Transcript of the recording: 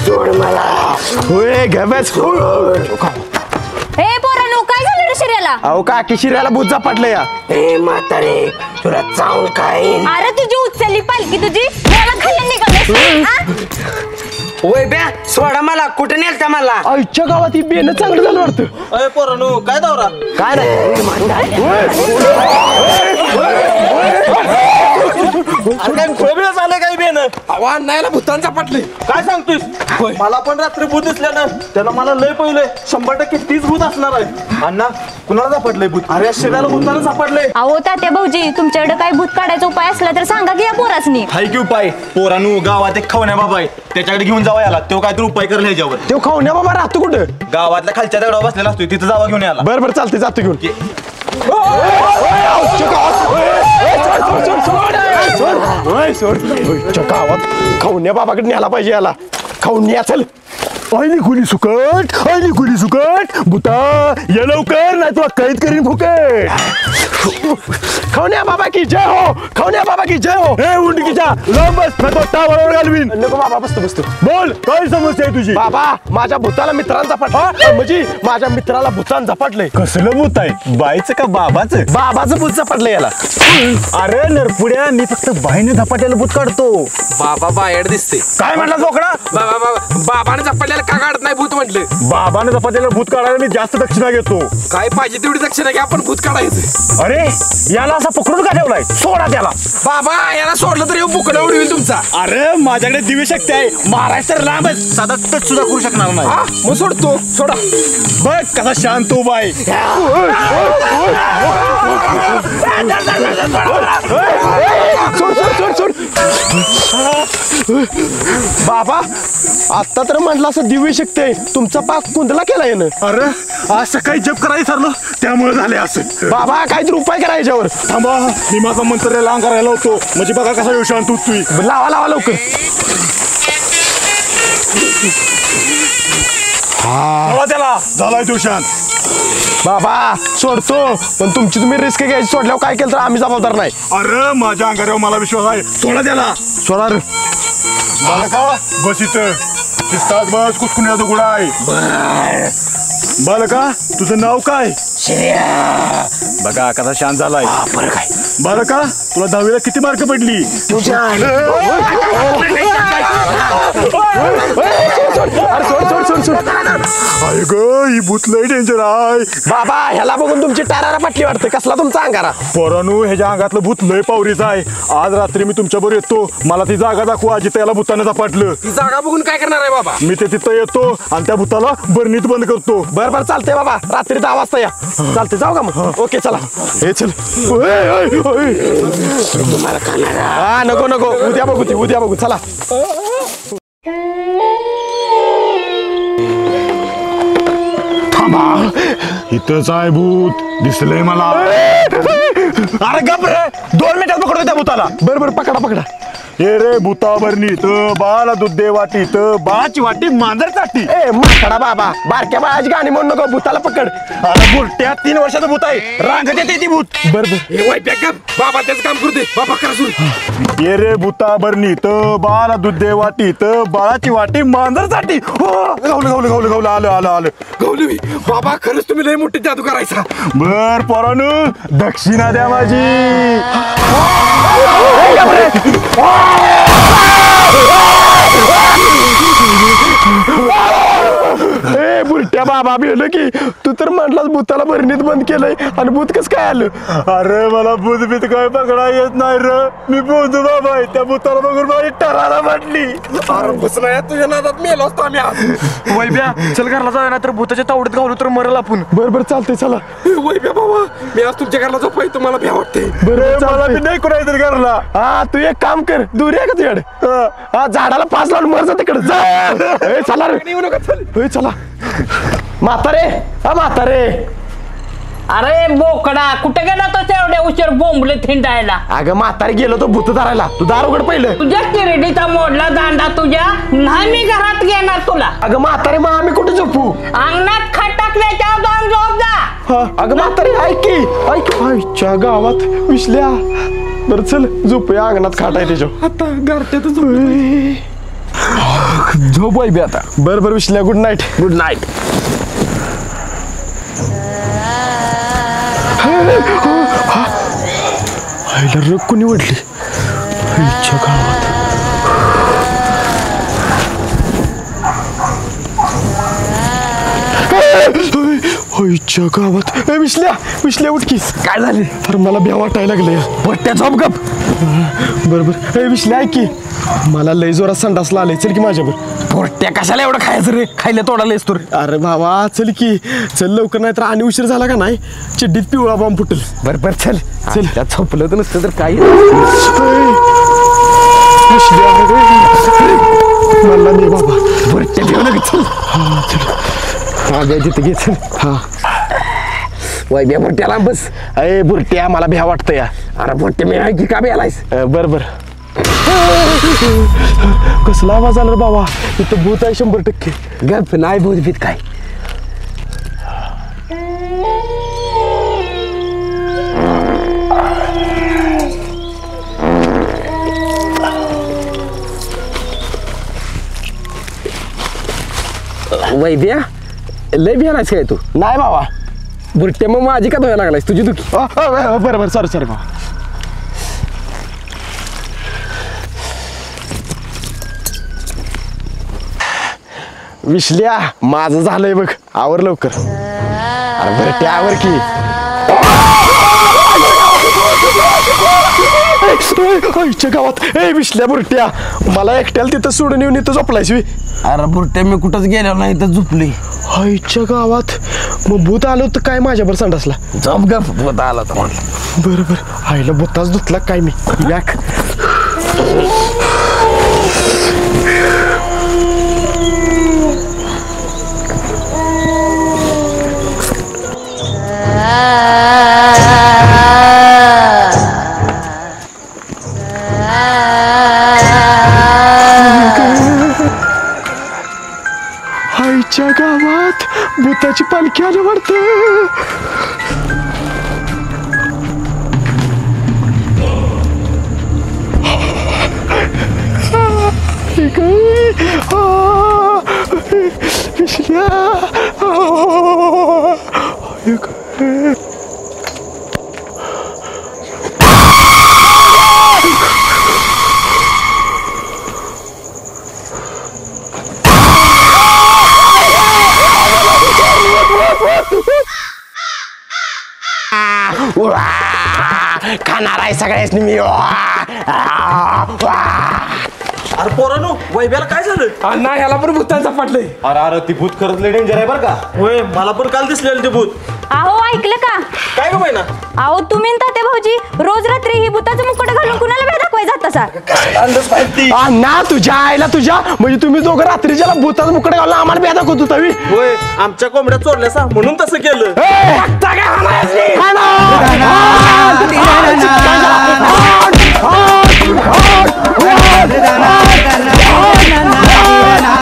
सोड मला. होय गबस. ए पोरांनो काय झालं रे शिर्याला? अहो काकी शिर्याला भूत झपाटलं या. ए म्हातारे तुला चावून खाईन. अरे तुझी उचलली पालखी तुझी मला खाल्लं निघालं. ओय ब्या सोडा मला. कुठे नेलता मला? आईच्या गावात ही बेन चांगलं झालं वाटतं. अरे पोरांनो काय दौरा? काय काय खोबऱ्याच आलंय काही बेन? आव्हान नाही भूतांचा पटले. काय सांगतोय? मला पण रात्री भूत दिसलं ना, त्याला मला लय पहिले 100% तीच भूत असणार आहे. अण्णा कुणाला सापडलंय भूत? अरे शिर्याला भूताला सापडलंय. अहो तात्या भाऊजी तुमच्याकडे काही भूत काढायचा उपाय असला तर सांगा की या पोरासनी. हाय की उपाय? पोरांनो गावात एक खवण्या बाबा आहे, त्याच्याकडे घेऊन जावा याला. तो काहीतरी उपाय करेल ह्याच्यावर. तो खाऊन बाबा राहतो कुठं? गावातल्या खालच्या दगडावर बसलेला असतो, तिथं जावा घेऊन याला. बरं बरं चालते जातो घेऊन. गावात खाऊन बाबाकडे न्यायला पाहिजे याला. खाऊन या चल. आईली खुली सुकट, आईली खुली सुकट, बुता ये लवकर नाही तुला कैद करीन फुकट. खाऊन बाबा की जय हो. खाऊन बाबा की जय हो. ए उंडकीच्या लांब बस नाही तो टावरवर घालवीन. नको बाबा बसतो बसतो. बोल काय समस्या आहे तुझी? बाबा माझ्या भूताला मित्रांचा पटला. म्हणजे माझ्या मित्राला भूतान झपाटलंय. कसलं भूत आहे, बाईचं का बाबाचं? बाबाचं भूत झपाटलंय याला. अरे नरपुड्या मी फक्त बाईने झपाट्याला भूत काढतो. बाबा बाहेर दिसते. काय म्हणला जोकडा? बाबाने झपाट्याला का काढत नाही भूत म्हटलं. बाबाने झपाट्याला भूत काढायला मी जास्त दक्षिणा घेतो. काय पाहिजे तेवढी दक्षिणा घ्या, आपण भूत काढायचं. अरे याला असा पकडून का ठेवलाय? सोडा त्याला. बाबा याला सोडलं तर बुकडं उडवेल तुमचा. अरे माझ्याकडे दिव्य शक्ती आहे, महाराज तर लांब साधा टच सुद्धा करू शकणार नाही. मग सोडतो. सोडा. बघ कसा शांत उभा आहे. बाबा आता तर म्हटलं असं दिव्य शक्ती आहे, तुमचा पाक कुंदला केला यानं. अरे आज सकाळी जप करायचं ठरलं त्यामुळे झाले असं. बाबा काहीतरी उपाय करा याच्यावर. थांबा मी माझा मंत्र लांब करायला होतो, म्हणजे बघा कसा येऊ शांत उठतोय. लावा लावा लवकर. हा त्याला झालाय तो शांत. बाबा सोडतो पण तुमची तुम्ही रिस्क घ्यायची. सोडल्यावर काय केलं तर आम्ही जबाबदार नाही. अरे माझ्या अंगावर मला विश्वास आहे. सोडा त्याला. सोडा रे. मला का बस इथं शिस्तात बस. कुठकुण्याचा गुडा आहे. बालका तुझं नाव काय? बघा कसा शांत झालाय. बालका तुला 10वीला किती मार्क पडली? अरे ग ही भूत लय डेंजर आहे. बाबा ह्याला बघून तुमची टारारा पटली वाटते. कसला तुमचा अंगारा? पोरांनो ह्याच्या अंगातलं भूत लय पावरीचं आहे. आज रात्री मी तुमच्या बरोबर येतो. मला ती जागा दाखवा जिथे याला भूताने झपाटलं. ती जागा बघून काय करणार आहे बाबा? मी ते तिथं येतो आणि त्या भूताला बरणीत बंद करतो. बरं बरं चालतंय बाबा. रात्री 10 वाजता या. चालते जाऊ का मग? ओके चला. हे चल. हा नको नको उद्या बघू ती. उद्या बघू चला. इथंच आहे भूत दिसलंय मला. अरे गप रे. 2 मिनिटात पकडतो त्या भूताला. बरं बरं पकडा पकडा. हे रे भूता बरणी तर बाळाला दूध दे वाटी तर बाळाची वाटी मांजर काठी. ए माकडा बाबा बारक्या बाळाची गाणी म्हणू नको. भूताला पकड. अरे बुरट्या 3 वर्षाचं भूत आहे. रांगत येते ती भूत. बरं बाबा त्याचं काम करते. बाबा करा सुरू. ये रे भूता बरणी तर बाळाला दूध दे वाटी तर बाळाची वाटी मांजर साठी. गावलं गावलं गावलं गावलं. आलं आलं आलं. गौलवी बाबा खरंच तुम्ही लय मोठी जादू करायचा. बर पोरांनो दक्षिणा द्या माझी. ए बुरट्या बाबा भेलं की तू तर म्हटलास भूताला भरणीत बंद केलंय आणि भूत कस काय आलं? अरे मला भूत भीत काय पकडा येत नाही र. मी बोलतो बाबा त्या भूताला बघून माझी टराला वाटली. अरे बसला तुझ्या नादात मेलो असतो आम्ही आज. वैब्या चल घरला जाऊया ना तर भूताच्या तावडीत घालू तर मरल आपण. बरं बरं चालतंय चला. वैब्या बाबा मी आज तुमच्या घरला झोपाय तुम्हाला भ्या वाटते. बरं मला मी नाही कुणाला करला. हा तू एक काम कर. दूर आहे का तुझ्याकडे? हा झाडाला 5 लावून मर जा तिकडे जा. ए, चला रे. येऊ नका चल. ए, चला. म्हातारे हा म्हातारे. अरे बोकडा कुठे गेला तो एवढ्या उशीर बोंबले थिंडायला? अगं म्हातारे गेलो तो भूत धरायला. तू दार उघड पहिलं. तुझ्या किरडीचा मोडला दांडा तुझ्या नाही मी घरात घेणार तुला. अगं म्हातारे मग आम्ही कुठे झोपू? अंगणात खाट टाकल्याच्या जाऊन झोप जा. अगं म्हातारे ऐक की ऐक. आईच्या गावात विसल्या. बरं चल झोपूया. अंगणात खाट आहे त्याच्या. आता घरट्यातच झोप वैबी आता. बरं विश्ल्या, गुड नाईट. Good night. आईला रग कोणी वडली आईच्या गावात. आईच्या गावात. विश्ल्या उठकी. काय झाले? तर मला भ्या वाटायला लागले. पोट्या झोप गप. बरोबर. विश्ल्या ऐक की, मला लय जोरात संडासला आलंय. चल की माझ्यावर. पोट्या कशाला एवढं खायचं रे? खायला तोडायलास तू. अरे बाबा चल की, चल लवकर, नाही तर आणि उशीर झाला का नाही चिड्डीत पिवळा बॉम्ब फुटेल. बरोबर चल चल. त्यात झोपलं तर नसतं तर काय. मला नाही बाबा. पोट्या घेऊ नका. चल. हा चल. हा गे तिथे घे. चल. हा वैब्या बुरट्याला बस. अरे बुरट्या मला भ्या वाटतं या. अरे बुरट्या मी आहे की का भ्यालायस? बरं. कसला आवाज आला रे बाबा? इथं भूत आहे 100%. गप नाही भूत भीत काय. वैद्या लय भ्यालायस काय तू? नाही बाबा. बुरट्या मग माझी का धुवायला लागलायस? तुझी दुखी. बरोबर. सॉरी बाबा. विश्ल्या माझं झालंय बघ. आवर लवकर. अरे बरं त्यावर की. आईच्या गावात. विश्ल्या बुरट्या मला एकट्याला तिथं सोडून येऊन इथं झोपलायस. अरे बुरट्या मी कुठंच गेलो नाही तर झोपली. आईच्या गावात. मग भूत आलो तर काय माझ्यावर संडासला? झोप गप. भूत आला तर म्हटलं. बरोबर. आईला भूताच धुतला काय मी. याक. आईच्या गावात भूताची पालखी आली वाटतं. खाणार आहे सगळ्याच मी. अरे पोरानो, वैब्याला काय झालं? अण्णा ह्याला पण भूतांचा पाटलंय. अरे ती भूत खरंच लय डेंजर आहे बरं का. होय, मला पण काल दिसलेलं ते भूत. अहो ऐकलं का? काय ग बाई ना? अहो तुम्ही तात्या भाऊजी रोज रात्री ही भूताचं मुकुट घालून कुणाला भ्या दाखवाय जाता सा? ना तुझ्या आईला तुझ्या म्हणजे तुम्ही दोघं रात्रीच्याला भूताचं मुकुट घालून आम्हाला भ्या दाखवत होता. होय, आमच्या कोंबड्या चोरल्या सा म्हणून तसं केलं.